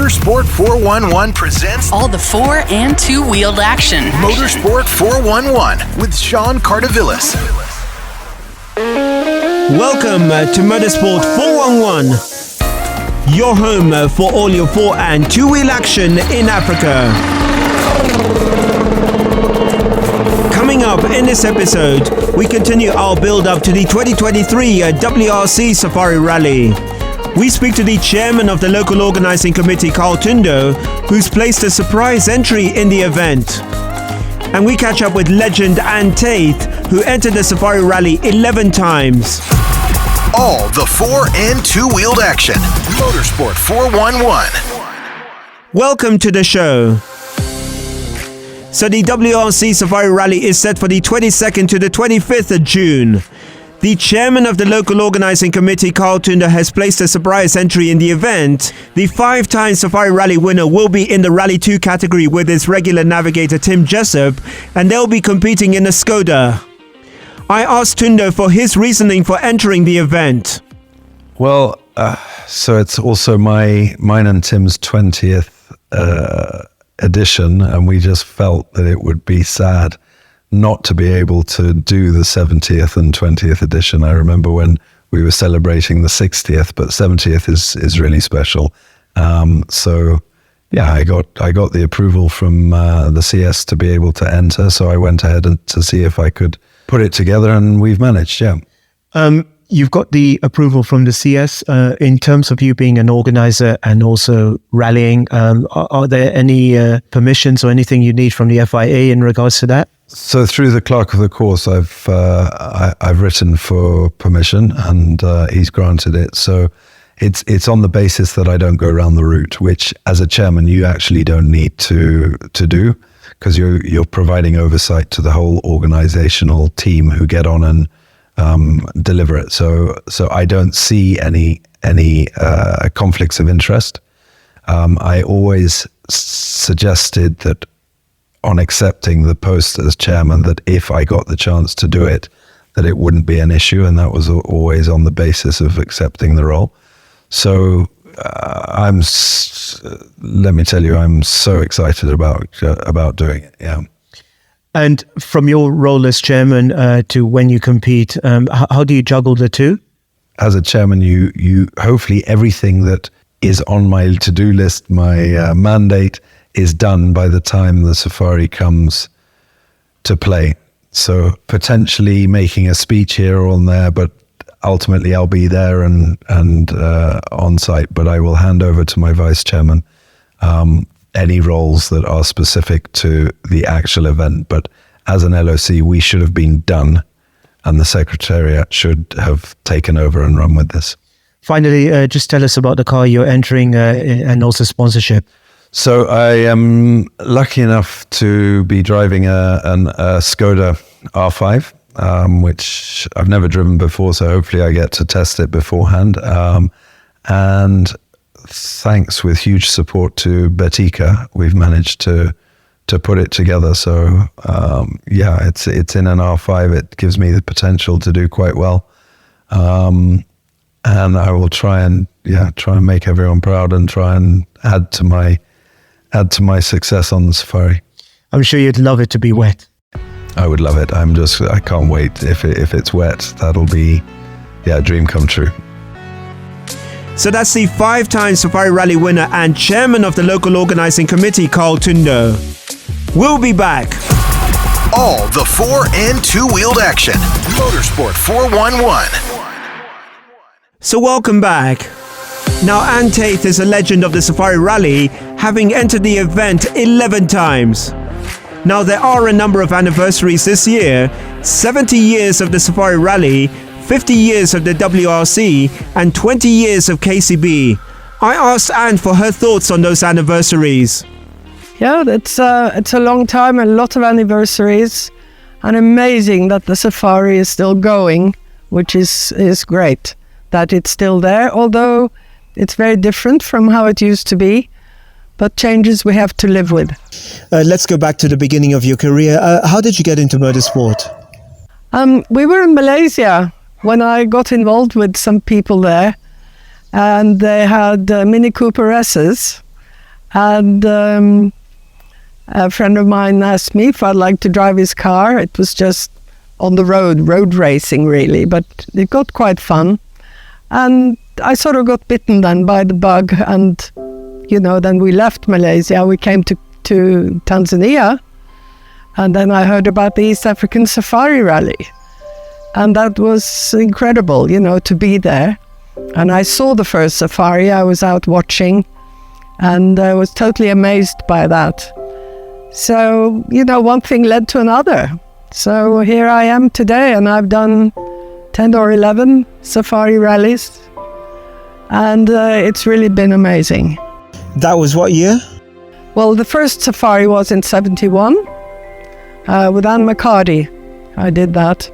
Motorsport 411 presents all the four- and two-wheeled action. Motorsport 411 with Sean Cardovillis. Welcome to Motorsport 411, your home for all your four- and two-wheel action in Africa. Coming up in this episode, we continue our build-up to the 2023 WRC Safari Rally. We speak to the chairman of the local organising committee, Carl Tundo, who's placed a surprise entry in the event. And we catch up with legend Taieth, who entered the Safari Rally 11 times. All the four- and two-wheeled action. Motorsport 411. Welcome to the show. So the WRC Safari Rally is set for the 22nd to the 25th of June. The chairman of the local organising committee, Carl Tundo, has placed a surprise entry in the event. The 5-time Safari Rally winner will be in the Rally 2 category with his regular navigator Tim Jessup, and they'll be competing in a Skoda. I asked Tundo for his reasoning for entering the event. Well, so it's also mine and Tim's 20th edition, and we just felt that it would be sad not to be able to do the 70th and 20th edition. I remember when we were celebrating the 60th, but 70th is really special. So yeah, I got the approval from the CS to be able to enter. So I went ahead to see if I could put it together, and we've managed. Yeah. You've got the approval from the CS in terms of you being an organizer and also rallying. Are there any permissions or anything you need from the FIA in regards to that? So through the clerk of the course, I've written for permission, and he's granted it. So it's on the basis that I don't go around the route, which as a chairman you actually don't need to do, because you're providing oversight to the whole organizational team who get on and deliver it. So I don't see any conflicts of interest. I always suggested that on accepting the post as chairman, that if I got the chance to do it, that it wouldn't be an issue, and that was always on the basis of accepting the role. So let me tell you, I'm so excited about doing it. Yeah. And from your role as chairman to when you compete, how do you juggle the two? As a chairman, you hopefully everything that is on my to-do list, my mandate, is done by the time the safari comes to play. So potentially making a speech here or there, but ultimately I'll be there and on site. But I will hand over to my vice chairman any roles that are specific to the actual event. But as an LOC, we should have been done, and the secretariat should have taken over and run with this. Finally, just tell us about the car you're entering and also sponsorship. So I am lucky enough to be driving a Skoda R5, which I've never driven before, so hopefully I get to test it beforehand. And thanks with huge support to Betika, we've managed to put it together. So yeah, it's in an R5. It gives me the potential to do quite well. And I will try and make everyone proud and try and add to my success on the safari. I'm sure you'd love it to be wet. I would love it. I can't wait. If it's wet, that'll be a dream come true. So that's the 5-time Safari Rally winner and chairman of the local organising committee, Carl Tundo. We'll be back. All the four- and two-wheeled action. Motorsport 411. So welcome back. Now, Taieth is a legend of the Safari Rally, having entered the event 11 times. Now, there are a number of anniversaries this year: 70 years of the Safari Rally, 50 years of the WRC, and 20 years of KCB. I asked Anne for her thoughts on those anniversaries. Yeah, it's a long time, a lot of anniversaries, and amazing that the Safari is still going, which is great that it's still there, although it's very different from how it used to be, but changes we have to live with. Let's go back to the beginning of your career. How did you get into motorsport? We were in Malaysia when I got involved with some people there, and they had Mini Cooper S's, And a friend of mine asked me if I'd like to drive his car. It was just on the road racing really, but it got quite fun. And I sort of got bitten then by the bug, and then we left Malaysia. We came to Tanzania, and then I heard about the East African Safari Rally, and that was incredible, to be there. And I saw the first safari. I was out watching, and I was totally amazed by that. So, one thing led to another. So here I am today, and I've done 10 or 11 safari rallies, and it's really been amazing. That was what year? Well, the first safari was in 71 with Anne McCarty. I did that.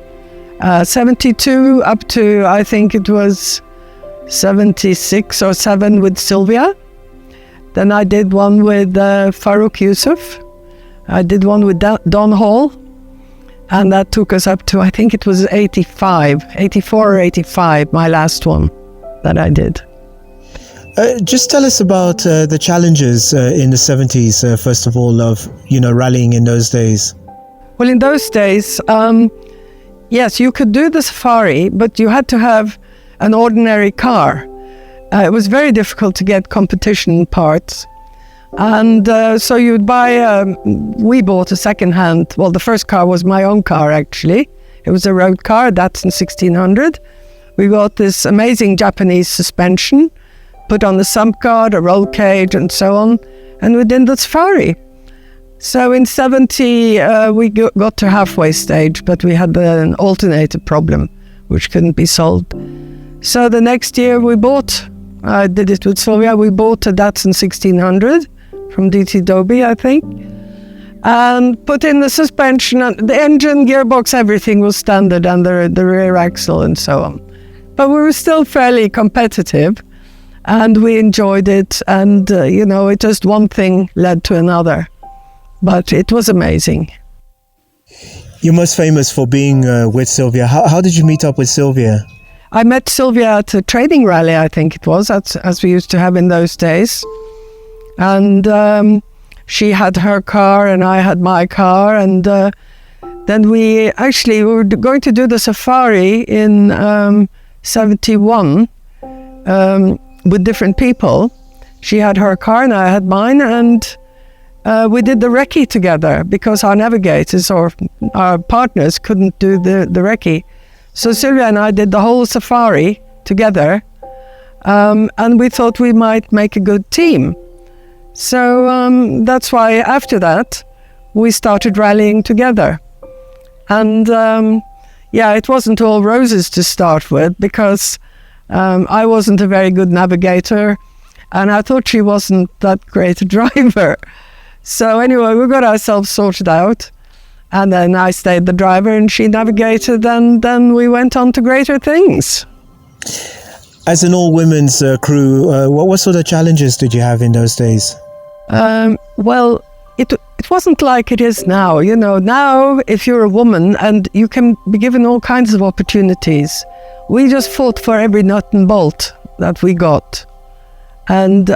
72 up to, I think it was 76 or 7 with Sylvia. Then I did one with Farouk Yusuf. I did one with Don Hall. And that took us up to, I think it was 84 or 85, my last one that I did. Just tell us about the challenges in the 70s, first of all, of, rallying in those days. Well, in those days, yes, you could do the safari, but you had to have an ordinary car. It was very difficult to get competition parts. And so you'd buy, we bought a second-hand, well, the first car was my own car, actually. It was a road car, Datsun 1600. We got this amazing Japanese suspension, put on the sump guard, a roll cage, and so on, and we did the safari. So in 70, we got to halfway stage, but we had an alternator problem, which couldn't be solved. So the next year we bought, I did it with Sylvia, we bought a Datsun 1600 from DT Dobie, I think, and put in the suspension, and the engine, gearbox, everything was standard, and the rear axle and so on. But we were still fairly competitive, and we enjoyed it, and it just one thing led to another. But it was amazing. You're most famous for being with Sylvia. How did you meet up with Sylvia? I met Sylvia at a training rally, I think it was, as we used to have in those days. And she had her car and I had my car. And then we were going to do the safari in 71 with different people. She had her car and I had mine, and we did the recce together because our navigators or our partners couldn't do the recce. So Sylvia and I did the whole safari together, and we thought we might make a good team. So that's why after that we started rallying together. And it wasn't all roses to start with, because I wasn't a very good navigator, and I thought she wasn't that great a driver. So anyway, we got ourselves sorted out, and then I stayed the driver and she navigated, and then we went on to greater things. As an all-women's crew, what sort of challenges did you have in those days? Well, it wasn't like it is now. Now if you're a woman, and you can be given all kinds of opportunities. We just fought for every nut and bolt that we got. And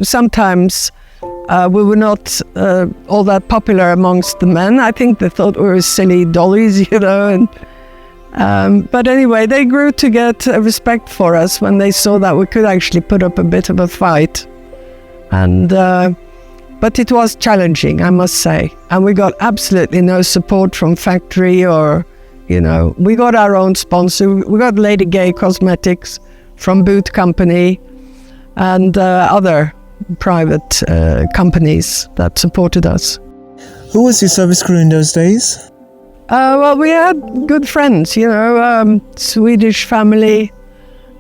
sometimes we were not all that popular amongst the men. I think they thought we were silly dollies, and but anyway, they grew to get a respect for us when they saw that we could actually put up a bit of a fight. And but it was challenging, I must say. And we got absolutely no support from factory or, we got our own sponsor. We got Lady Gay Cosmetics from Boot Company and other private companies that supported us. Who was your service crew in those days? Well, we had good friends, Swedish family,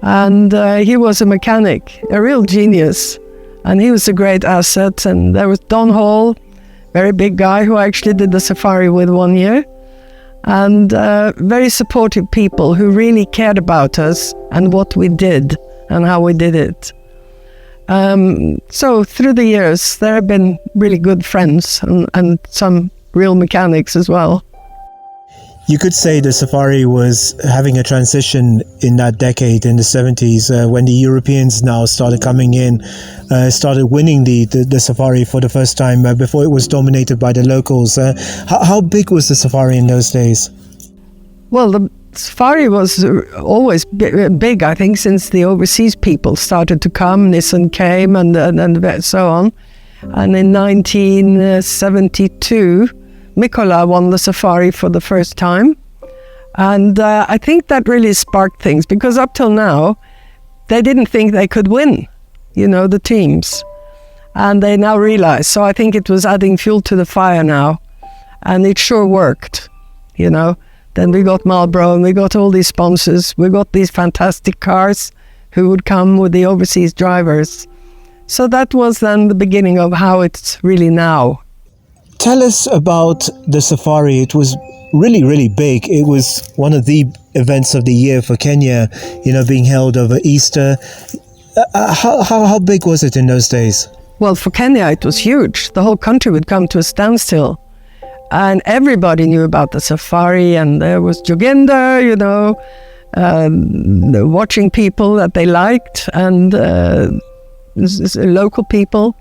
and he was a mechanic, a real genius, and he was a great asset. And there was Don Hall, very big guy who I actually did the safari with one year, and very supportive people who really cared about us and what we did and how we did it. So through the years, there have been really good friends and some real mechanics as well. You could say the safari was having a transition in that decade, in the 70s, when the Europeans now started coming in, started winning the safari for the first time. Before it was dominated by the locals. How big was the safari in those days? Well, the safari was always big, I think, since the overseas people started to come. Nissan came and so on. And in 1972, Mikola won the safari for the first time. And I think that really sparked things, because up till now, they didn't think they could win, the teams. And they now realize. So I think it was adding fuel to the fire now. And it sure worked, Then we got Marlboro and we got all these sponsors. We got these fantastic cars who would come with the overseas drivers. So that was then the beginning of how it's really now. Tell us about the safari. It was really, really big. It was one of the events of the year for Kenya, being held over Easter. How big was it in those days? Well, for Kenya, it was huge. The whole country would come to a standstill. And everybody knew about the safari, and there was Jogenda, watching people that they liked, and local people.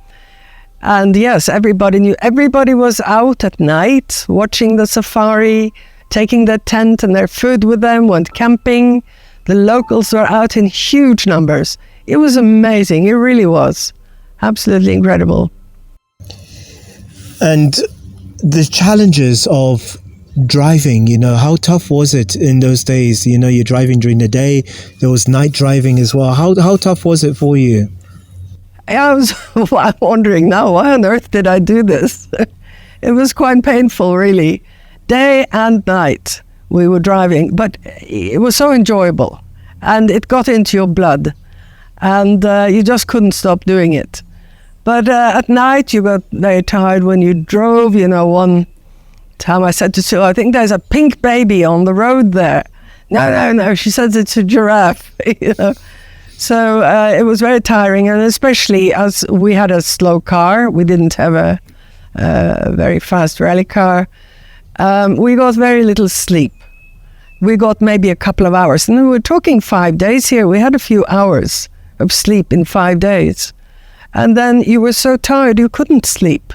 And yes, everybody knew. Everybody was out at night watching the safari, taking their tent and their food with them, went camping. The locals were out in huge numbers. It was amazing. It really was. Absolutely incredible. And the challenges of driving, how tough was it in those days? You're driving during the day. There was night driving as well. How tough was it for you? I was wondering now, why on earth did I do this? It was quite painful, really. Day and night we were driving, but it was so enjoyable, and it got into your blood, and you just couldn't stop doing it. But at night you got very tired when you drove. One time I said to Sue, I think there's a pink baby on the road there. No, she says it's a giraffe. So it was very tiring, and especially as we had a slow car, we didn't have a very fast rally car. We got very little sleep. We got maybe a couple of hours, and we were talking 5 days here. We had a few hours of sleep in 5 days, and then you were so tired you couldn't sleep.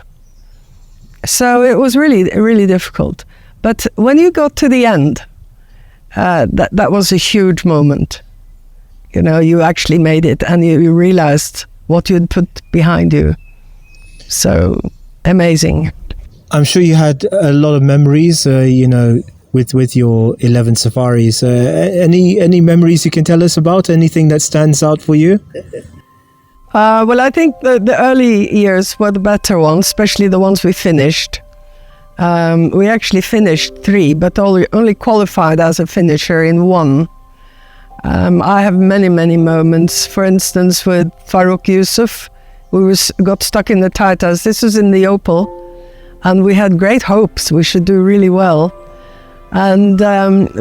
So it was really, really difficult. But when you got to the end, that was a huge moment. You actually made it, and you realized what you'd put behind you. So amazing. I'm sure you had a lot of memories, with your 11 safaris. Any memories you can tell us about? Anything that stands out for you? Well, I think the early years were the better ones, especially the ones we finished. We actually finished 3, but only qualified as a finisher in 1. I have many, many moments. For instance, with Farouk Yusuf, we got stuck in the Taitas. This was in the Opel, and we had great hopes we should do really well. And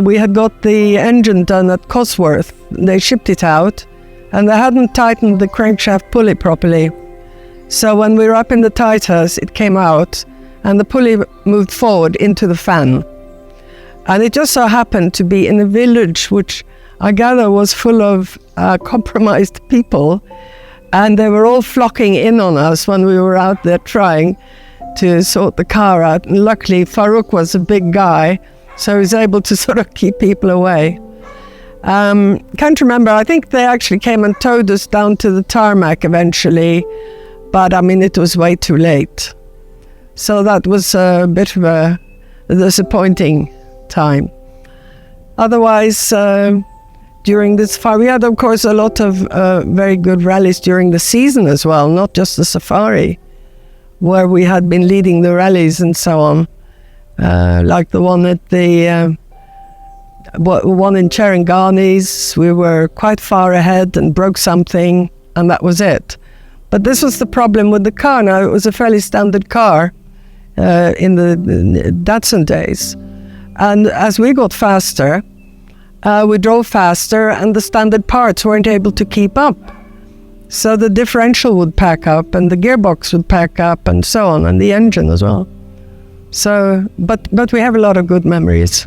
we had got the engine done at Cosworth. They shipped it out, and they hadn't tightened the crankshaft pulley properly. So when we were up in the Taitas, it came out, and the pulley moved forward into the fan. And it just so happened to be in a village which I gather was full of compromised people, and they were all flocking in on us when we were out there trying to sort the car out. And luckily Farouk was a big guy, so he was able to sort of keep people away. Can't remember, I think they actually came and towed us down to the tarmac eventually, but it was way too late. So that was a bit of a disappointing time. Otherwise, during this safari, we had, of course, a lot of very good rallies during the season as well, not just the safari, where we had been leading the rallies and so on, like the one at the one in Cheranganis. We were quite far ahead and broke something, and that was it. But this was the problem with the car. Now, it was a fairly standard car in the Datsun days, and as we got faster, we drove faster, and the standard parts weren't able to keep up. So the differential would pack up, and the gearbox would pack up, and so on, and the engine as well. So, but we have a lot of good memories.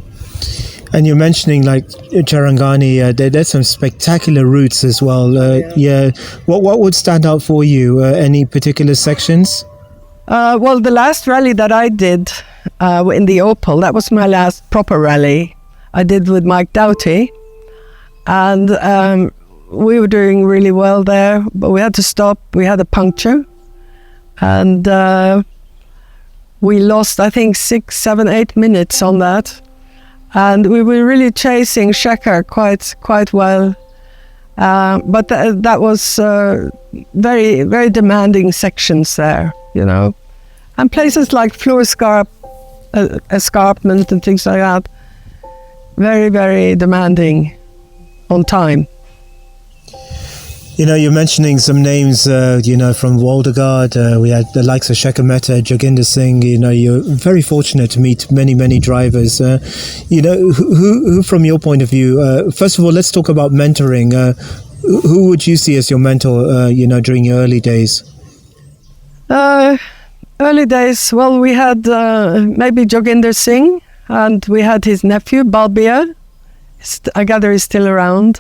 And you're mentioning like Charangani, there's some spectacular routes as well. Yeah. What would stand out for you? Any particular sections? Well, the last rally that I did in the Opel, that was my last proper rally. I did with Mike Doughty. And we were doing really well there, but we had to stop. We had a puncture. And we lost, I think, 6, 7, 8 minutes on that. And we were really chasing Shekhar quite well. But that was very, very demanding sections there, you know. And places like floor escarpment and things like that, very, very demanding on time. You know, you're mentioning some names, you know, from Waldegard. We had the likes of Shekhar Mehta, Joginder Singh. You know, you're very fortunate to meet many, many drivers. You know, who from your point of view, first of all, let's talk about mentoring. Who would you see as your mentor, you know, during your early days? Early days, well, we had maybe Joginder Singh, and we had his nephew, Balbir. I gather he's still around.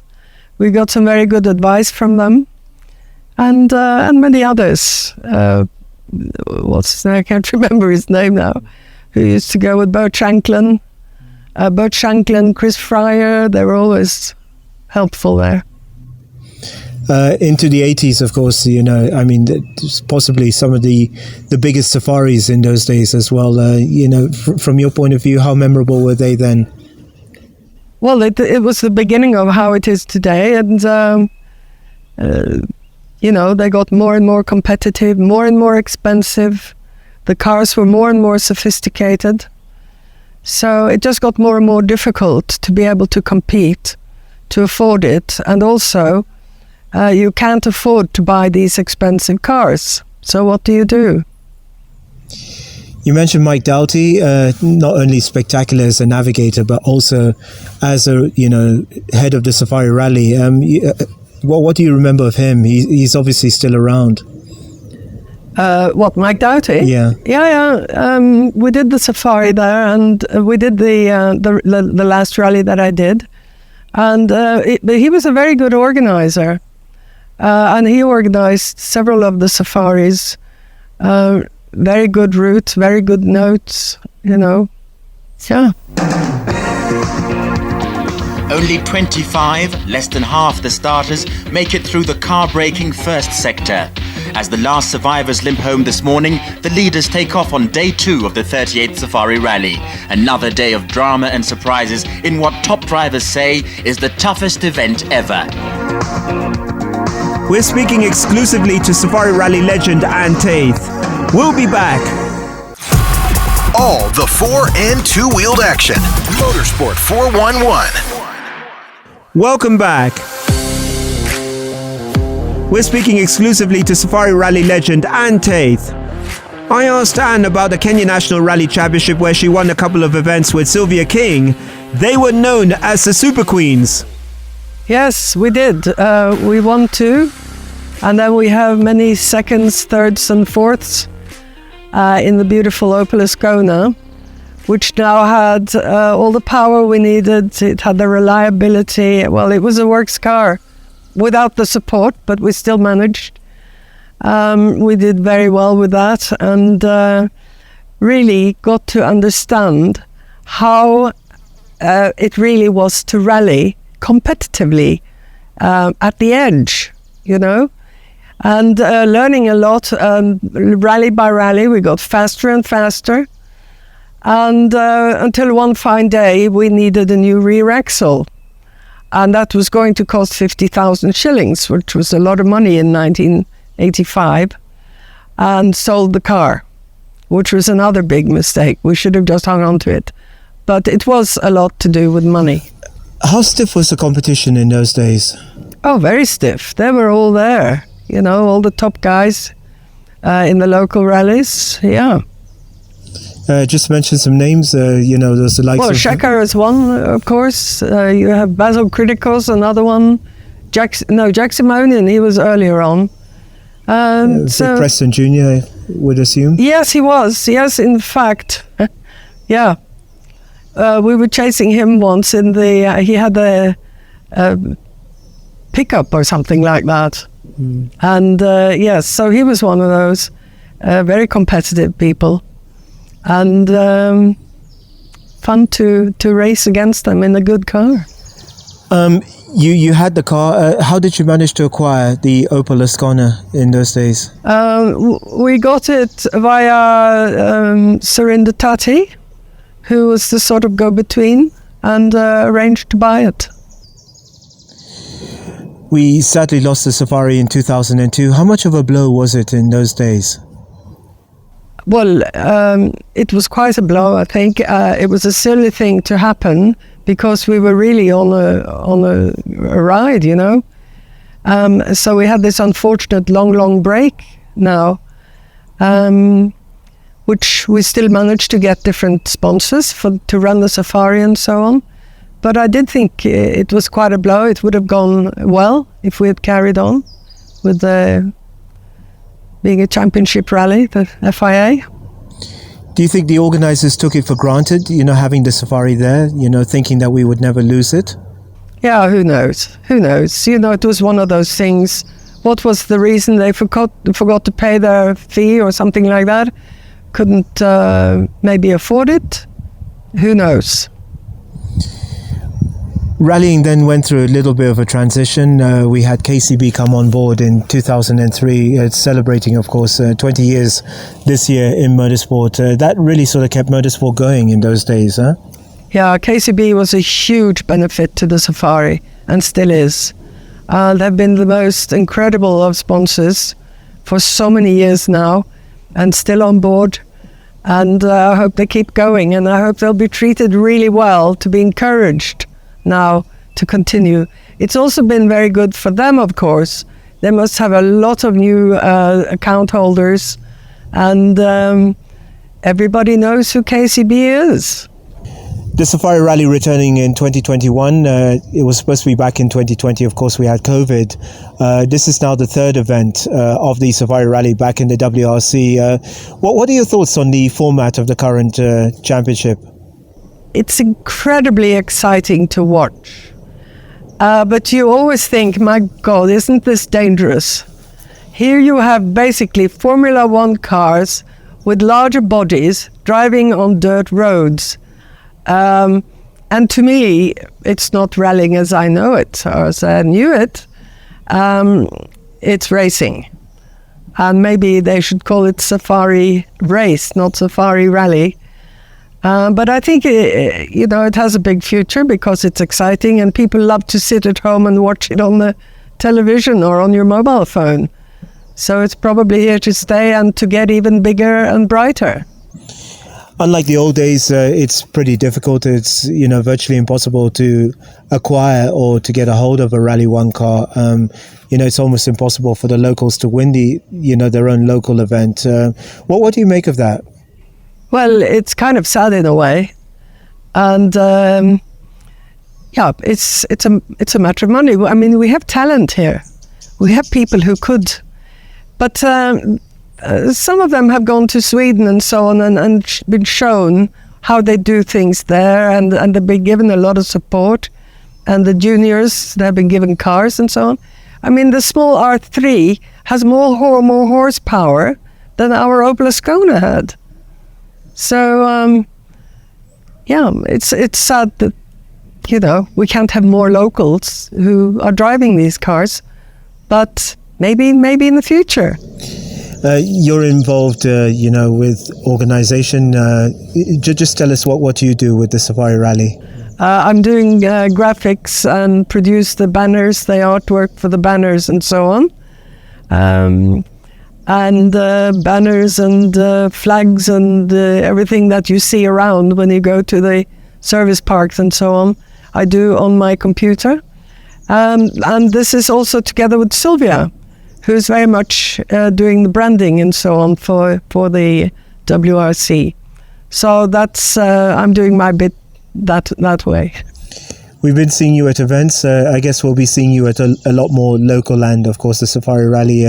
We got some very good advice from them, and many others. What's his name? I can't remember his name now. Who used to go with Bert Shanklin, Chris Fryer. They were always helpful there. Into the 80s, of course, you know, I mean, possibly some of the biggest safaris in those days as well. You know, from your point of view, how memorable were they then? Well, it was the beginning of how it is today, and you know, they got more and more competitive, more and more expensive. The cars were more and more sophisticated, so it just got more and more difficult to be able to compete, to afford it, and also you can't afford to buy these expensive cars. So what do you do? You mentioned Mike Doughty, not only spectacular as a navigator, but also as a, you know, head of the Safari Rally. What do you remember of him? He's obviously still around. What, Mike Doughty? Yeah. We did the Safari there, and we did the last rally that I did. And he was a very good organizer. And he organized several of the safaris. Very good route, very good notes, you know. Yeah. Only 25, less than half the starters, make it through the car-breaking first sector. As the last survivors limp home this morning, the leaders take off on day 2 of the 38th Safari Rally. Another day of drama and surprises in what top drivers say is the toughest event ever. We're speaking exclusively to Safari Rally legend Anne Taieth. We'll be back. All the 4 and 2-wheeled action. Motorsport 411. Welcome back. We're speaking exclusively to Safari Rally legend Anne Taieth. I asked Anne about the Kenya National Rally Championship, where she won a couple of events with Sylvia King. They were known as the Super Queens. Yes, we did. We won 2. And then we have many seconds, thirds and fourths in the beautiful Opel Ascona, which now had all the power we needed. It had the reliability. Well, it was a works car without the support, but we still managed. We did very well with that, and really got to understand how it really was to rally competitively at the edge, you know. And learning a lot, rally by rally, we got faster and faster. And until one fine day, we needed a new rear axle. And that was going to cost 50,000 shillings, which was a lot of money in 1985. And sold the car, which was another big mistake. We should have just hung on to it. But it was a lot to do with money. How stiff was the competition in those days? Oh, very stiff. They were all there. You know, all the top guys in the local rallies, yeah. Just mention some names, you know, there's the likes of... Well, Shekhar is one, of course. You have Basil Kritikos, another one. Jack Simonian, he was earlier on. So Preston Jr., I would assume? Yes, he was. Yes, in fact. Yeah. we were chasing him once in he had a pickup or something like that. And yes, so he was one of those very competitive people, and fun to race against them in a good car. You had the car. How did you manage to acquire the Opel Ascona in those days? We got it via Surinder Tati, who was the sort of go-between, and arranged to buy it. We sadly lost the Safari in 2002. How much of a blow was it in those days? Well, it was quite a blow, I think. It was a silly thing to happen because we were really on a ride, you know. So we had this unfortunate long break now, which we still managed to get different sponsors to run the Safari and so on. But I did think it was quite a blow. It would have gone well if we had carried on with being a championship rally, the FIA. Do you think the organisers took it for granted, you know, having the Safari there, you know, thinking that we would never lose it? Yeah, who knows? Who knows? You know, it was one of those things. What was the reason they forgot to pay their fee or something like that? Couldn't maybe afford it? Who knows? Rallying then went through a little bit of a transition. We had KCB come on board in 2003. It's celebrating, of course, 20 years this year in motorsport. That really sort of kept motorsport going in those days, huh? Yeah, KCB was a huge benefit to the Safari and still is. They've been the most incredible of sponsors for so many years now and still on board. And I hope they keep going, and I hope they'll be treated really well, to be encouraged now to continue. It's also been very good for them, of course. They must have a lot of new account holders, and everybody knows who KCB is. The Safari Rally returning in 2021. It was supposed to be back in 2020. Of course, we had COVID. This is now the third event of the Safari Rally back in the WRC. What are your thoughts on the format of the current championship? It's incredibly exciting to watch. But you always think, my God, isn't this dangerous? Here you have basically Formula One cars with larger bodies driving on dirt roads. And to me, it's not rallying as I know it, or as I knew it. It's racing. And maybe they should call it Safari Race, not Safari Rally. But I think, it has a big future because it's exciting and people love to sit at home and watch it on the television or on your mobile phone. So it's probably here to stay and to get even bigger and brighter. Unlike the old days, it's pretty difficult. It's, virtually impossible to acquire or to get a hold of a Rally 1 car. It's almost impossible for the locals to win their own local event. What do you make of that? Well, it's kind of sad in a way, and it's a matter of money. I mean, we have talent here. We have people who could, but some of them have gone to Sweden and so on and been shown how they do things there, and they've been given a lot of support. And the juniors, they've been given cars and so on. I mean, the small R3 has more horsepower than our Opel Ascona had. So, it's sad that, we can't have more locals who are driving these cars, but maybe in the future. You're involved, with organisation. Just tell us what you do with the Safari Rally. I'm doing graphics and produce the banners, the artwork for the banners and so on. And banners and flags and everything that you see around when you go to the service parks and so on, I do on my computer. And this is also together with Sylvia, who's very much doing the branding and so on for the WRC. So that's I'm doing my bit that way. We've been seeing you at events. I guess we'll be seeing you at a lot more local and, of course, the Safari Rally.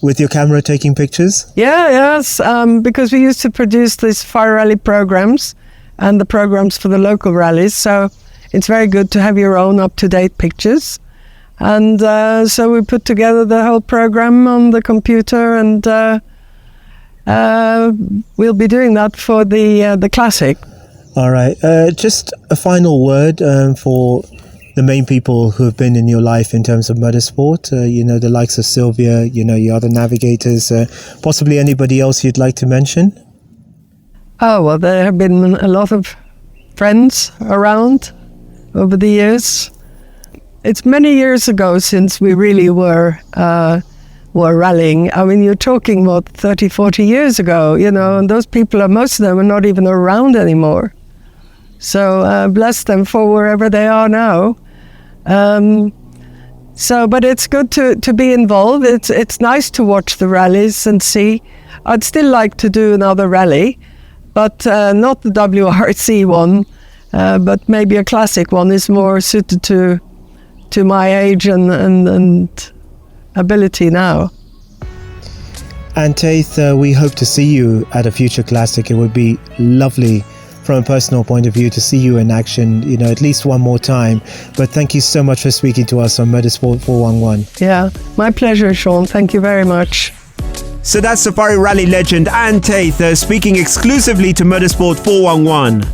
With your camera taking pictures? Yes, because we used to produce these Safari Rally programs, and the programs for the local rallies. So it's very good to have your own up-to-date pictures. And so we put together the whole program on the computer, and we'll be doing that for the classic. All right. Just a final word for the main people who have been in your life in terms of motorsport. The likes of Sylvia, your other navigators, possibly anybody else you'd like to mention? Oh, well, there have been a lot of friends around over the years. It's many years ago since we really were rallying. I mean, you're talking, 30, 40 years ago, and those people, most of them are not even around anymore. So bless them for wherever they are now. But it's good to be involved. It's nice to watch the rallies and see. I'd still like to do another rally, but not the WRC one, but maybe a classic one is more suited to my age and ability now. And Taieth, we hope to see you at a future classic. It would be lovely from a personal point of view to see you in action, at least one more time. But thank you so much for speaking to us on Motorsport 411. Yeah, my pleasure, Sean. Thank you very much. So that's Safari Rally legend Anne Taieth speaking exclusively to Motorsport 411.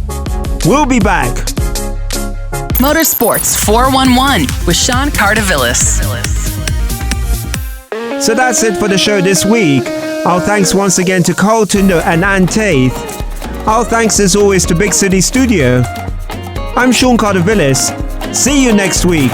We'll be back. Motorsports 411 with Sean Cardovillis. So that's it for the show this week. Our thanks once again to Carl Tundo and Anne Taieth. Our thanks as always to Big City Studio. I'm Sean Cardovillis. See you next week.